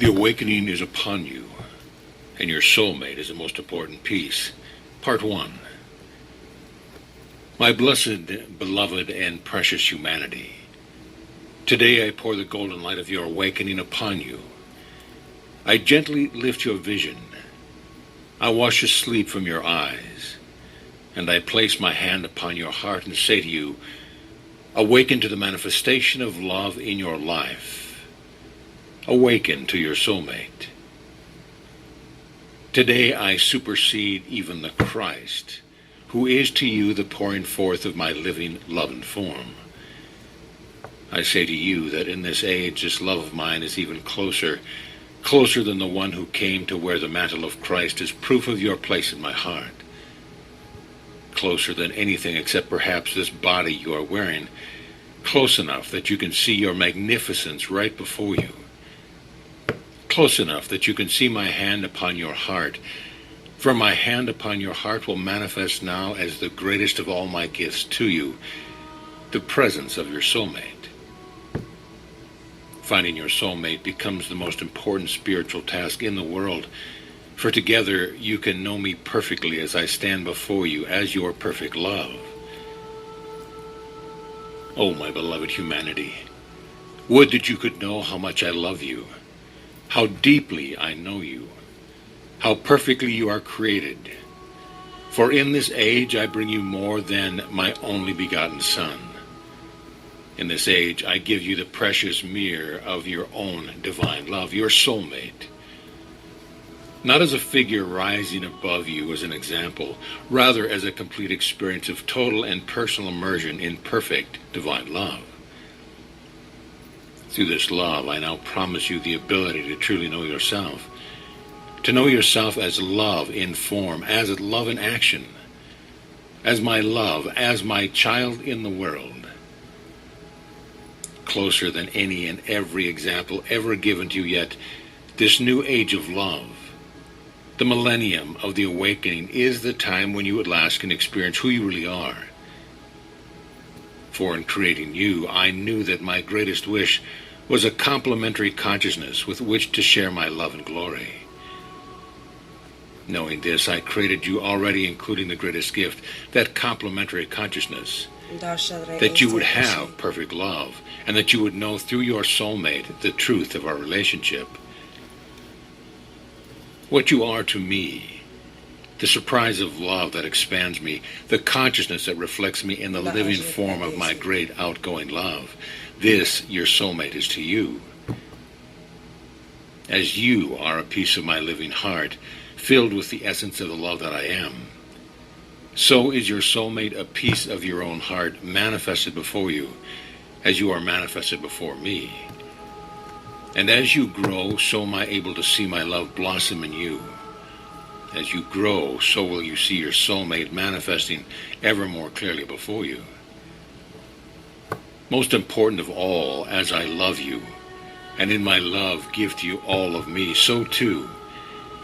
The awakening is upon you, and your soulmate is the most important piece. Part 1. My blessed, beloved, and precious humanity, today I pour the golden light of your awakening upon you. I gently lift your vision. I wash the sleep from your eyes, and I place my hand upon your heart and say to you, awaken to the manifestation of love in your life. Awaken to your soulmate. Today I supersede even the Christ, who is to you the pouring forth of my living love and form. I say to you that in this age this love of mine is even closer than the one who came to wear the mantle of Christ as proof of your place in my heart. Closer than anything except perhaps this body you are wearing, close enough that you can see your magnificence right before you. Close enough that you can see my hand upon your heart, for my hand upon your heart will manifest now as the greatest of all my gifts to you, the presence of your soulmate. Finding your soulmate becomes the most important spiritual task in the world, for together you can know me perfectly as I stand before you as your perfect love. Oh, my beloved humanity, would that you could know how much I love you, how deeply I know you, how perfectly you are created. For in this age I bring you more than my only begotten Son. In this age I give you the precious mirror of your own divine love, your soulmate. Not as a figure rising above you as an example, rather as a complete experience of total and personal immersion in perfect divine love. Through this love, I now promise you the ability to truly know yourself, to know yourself as love in form, as love in action, as my love, as my child in the world, closer than any and every example ever given to you yet. This new age of love, the millennium of the awakening, is the time when you at last can experience who you really are. For in creating you, I knew that my greatest wish was a complementary consciousness with which to share my love and glory. Knowing this, I created you already including the greatest gift, that complementary consciousness, that you would have perfect love, and that you would know through your soulmate the truth of our relationship. What you are to me, the surprise of love that expands me, the consciousness that reflects me in the living form of my great outgoing love, this, your soulmate, is to you. As you are a piece of my living heart, filled with the essence of the love that I am, so is your soulmate a piece of your own heart manifested before you, as you are manifested before me. And as you grow, so am I able to see my love blossom in you. As you grow, so will you see your soulmate manifesting ever more clearly before you. Most important of all, as I love you, and in my love give to you all of me, so too,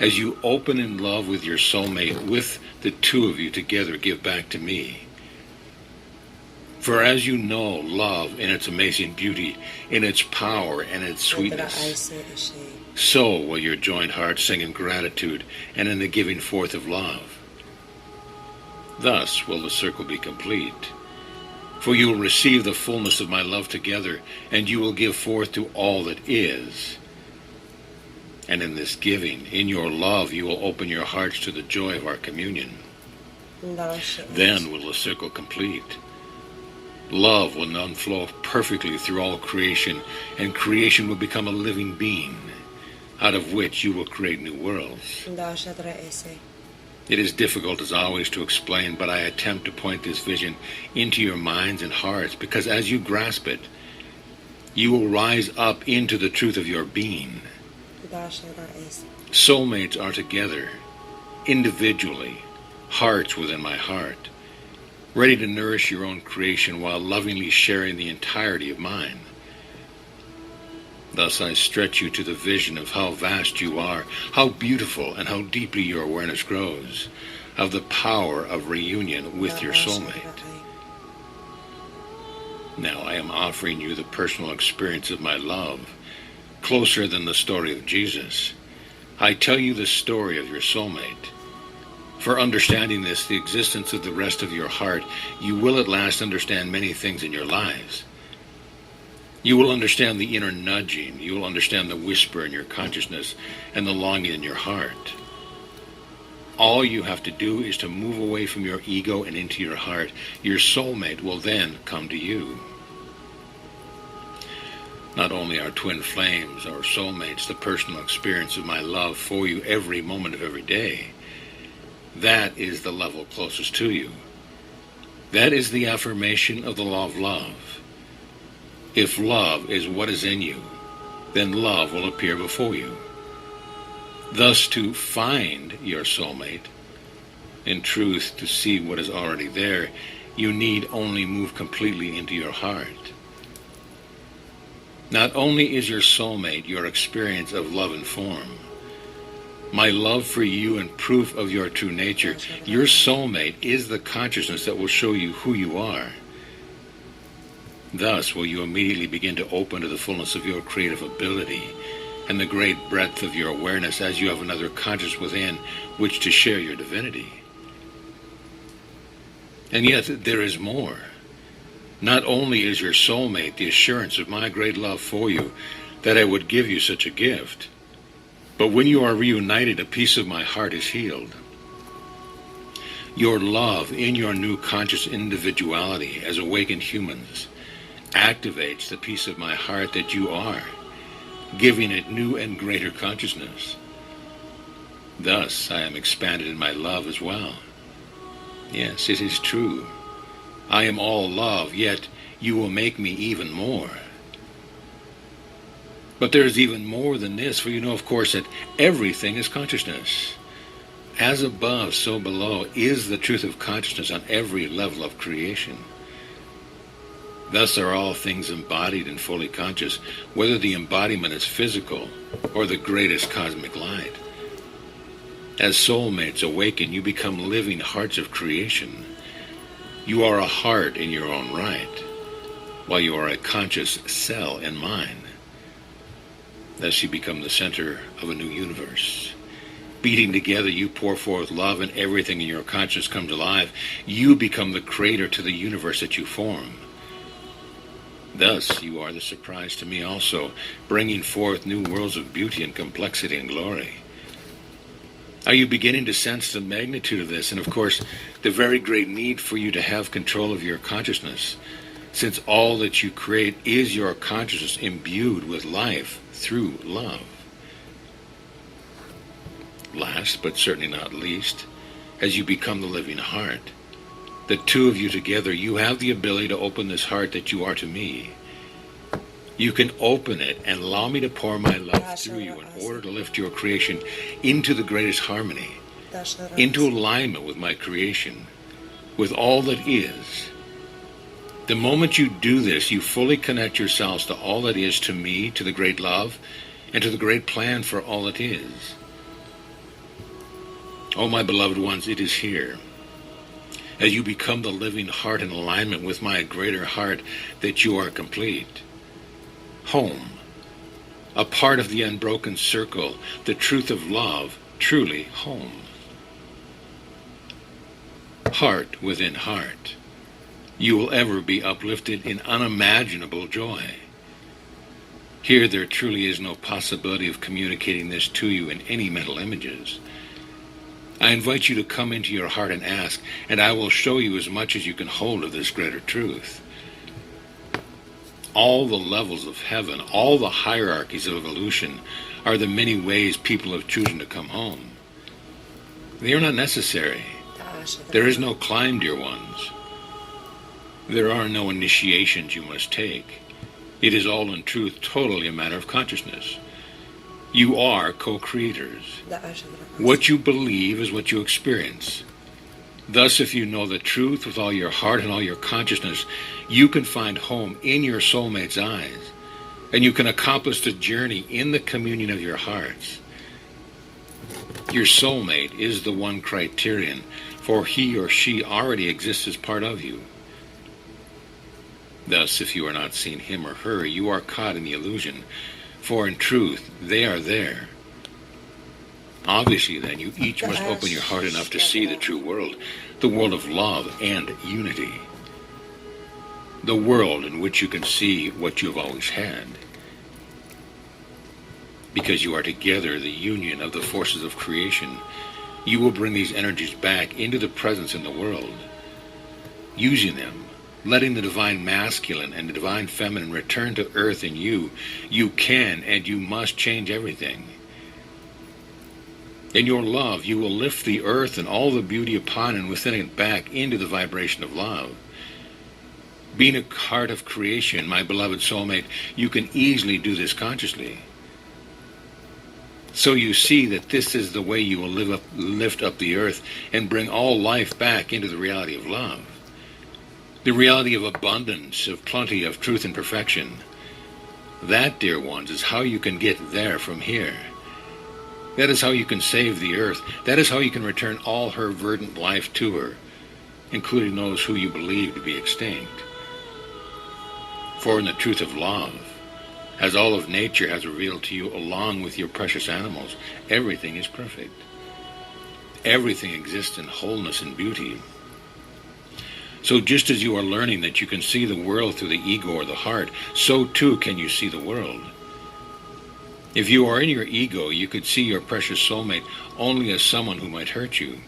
as you open in love with your soulmate, with the two of you together give back to me. For as you know love in its amazing beauty, in its power and its sweetness, so will your joined hearts sing in gratitude and in the giving forth of love. Thus will the circle be complete. For you will receive the fullness of my love together, and you will give forth to all that is. And in this giving, in your love, you will open your hearts to the joy of our communion. Then will the circle complete. Love will now flow perfectly through all creation, and creation will become a living being, out of which you will create new worlds. It is difficult as always to explain, but I attempt to point this vision into your minds and hearts, because as you grasp it, you will rise up into the truth of your being. Soulmates are together, individually, hearts within my heart, ready to nourish your own creation while lovingly sharing the entirety of mine. Thus I stretch you to the vision of how vast you are, how beautiful and how deeply your awareness grows, of the power of reunion with your soulmate. Now I am offering you the personal experience of my love, closer than the story of Jesus. I tell you the story of your soulmate. For understanding this, the existence of the rest of your heart, you will at last understand many things in your lives. You will understand the inner nudging. You will understand the whisper in your consciousness and the longing in your heart. All you have to do is to move away from your ego and into your heart. Your soulmate will then come to you. Not only our twin flames, our soulmates, the personal experience of my love for you every moment of every day. That is the level closest to you. That is the affirmation of the law of love. If love is what is in you, then love will appear before you. Thus, to find your soulmate, in truth, to see what is already there, you need only move completely into your heart. Not only is your soulmate your experience of love and form, my love for you and proof of your true nature, your soulmate is the consciousness that will show you who you are. Thus will you immediately begin to open to the fullness of your creative ability and the great breadth of your awareness as you have another conscious within which to share your divinity. And yet there is more. Not only is your soulmate the assurance of my great love for you, that I would give you such a gift, but when you are reunited, a piece of my heart is healed. Your love in your new conscious individuality as awakened humans activates the piece of my heart that you are, giving it new and greater consciousness. Thus I am expanded in my love as well. Yes, it is true. I am all love, yet you will make me even more. But there is even more than this, for you know, of course, that everything is consciousness. As above, so below is the truth of consciousness on every level of creation. Thus are all things embodied and fully conscious, whether the embodiment is physical or the greatest cosmic light. As soulmates awaken, you become living hearts of creation. You are a heart in your own right, while you are a conscious cell in mine. Thus you become the center of a new universe. Beating together, you pour forth love, and everything in your consciousness comes alive. You become the creator to the universe that you form. Thus you are the surprise to me also, bringing forth new worlds of beauty and complexity and glory. Are you beginning to sense the magnitude of this, and of course the very great need for you to have control of your consciousness, since all that you create is your consciousness imbued with life through love? Last, but certainly not least, as you become the living heart, the two of you together, you have the ability to open this heart that you are to me. You can open it and allow me to pour my love through you in order to lift your creation into the greatest harmony, into alignment with my creation, with all that is. The moment you do this, you fully connect yourselves to all that is, to me, to the great love, and to the great plan for all that is. Oh, my beloved ones, it is here, as you become the living heart in alignment with my greater heart, that you are complete. Home, a part of the unbroken circle, the truth of love, truly home. Heart within heart, you will ever be uplifted in unimaginable joy. Here there truly is no possibility of communicating this to you in any mental images. I invite you to come into your heart and ask, and I will show you as much as you can hold of this greater truth. All the levels of heaven, all the hierarchies of evolution are the many ways people have chosen to come home. They are not necessary. There is no climb, dear ones. There are no initiations you must take. It is all in truth totally a matter of consciousness. You are co-creators. What you believe is what you experience. Thus, if you know the truth with all your heart and all your consciousness, you can find home in your soulmate's eyes, and you can accomplish the journey in the communion of your hearts. Your soulmate is the one criterion, for he or she already exists as part of you. Thus, if you are not seeing him or her, you are caught in the illusion, For in truth, they are there. Obviously, then, you each must open your heart enough to see the true world, the world of love and unity. The world in which you can see what you have always had. Because you are together, the union of the forces of creation, you will bring these energies back into the presence in the world, using them, letting the divine masculine and the divine feminine return to earth in you. You can and you must change everything. In your love, you will lift the earth and all the beauty upon and within it back into the vibration of love. Being a heart of creation, my beloved soulmate, you can easily do this consciously. So you see that this is the way you will lift up the earth and bring all life back into the reality of love. The reality of abundance, of plenty, of truth and perfection. That, dear ones, is how you can get there from here. That is how you can save the earth. That is how you can return all her verdant life to her, including those who you believe to be extinct. For in the truth of love, as all of nature has revealed to you along with your precious animals, everything is perfect. Everything exists in wholeness and beauty. So just as you are learning that you can see the world through the ego or the heart, so too can you see the world. If you are in your ego, you could see your precious soulmate only as someone who might hurt you.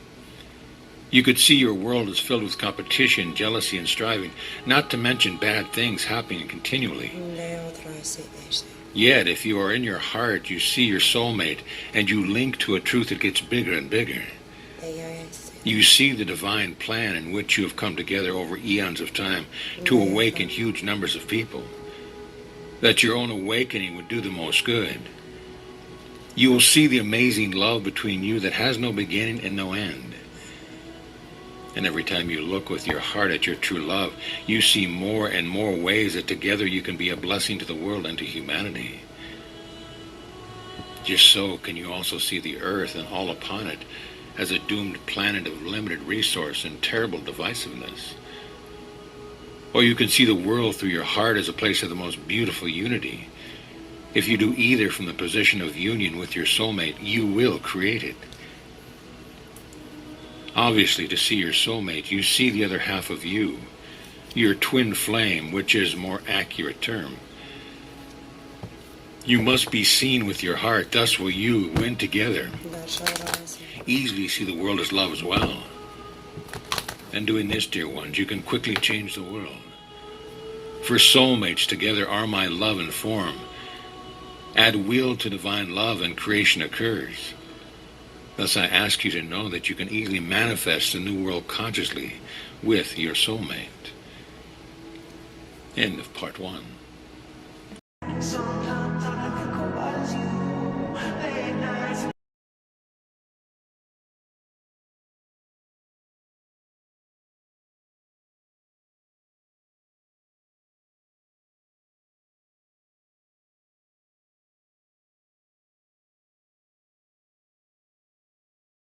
You could see your world as filled with competition, jealousy, and striving, not to mention bad things happening continually. Yet, if you are in your heart, you see your soulmate, and you link to a truth that gets bigger and bigger. You see the divine plan in which you have come together over eons of time to awaken huge numbers of people. That your own awakening would do the most good. You will see the amazing love between you that has no beginning and no end. And every time you look with your heart at your true love, you see more and more ways that together you can be a blessing to the world and to humanity. Just so can you also see the earth and all upon it as a doomed planet of limited resource and terrible divisiveness. Or you can see the world through your heart as a place of the most beautiful unity. If you do either from the position of union with your soulmate, you will create it. Obviously, to see your soulmate, you see the other half of you, your twin flame, which is a more accurate term. You must be seen with your heart, thus will you, when together, easily see the world as love as well. And doing this, dear ones, you can quickly change the world. For soulmates together are my love and form. Add will to divine love and creation occurs. Thus I ask you to know that you can easily manifest the new world consciously with your soulmate. End of part 1.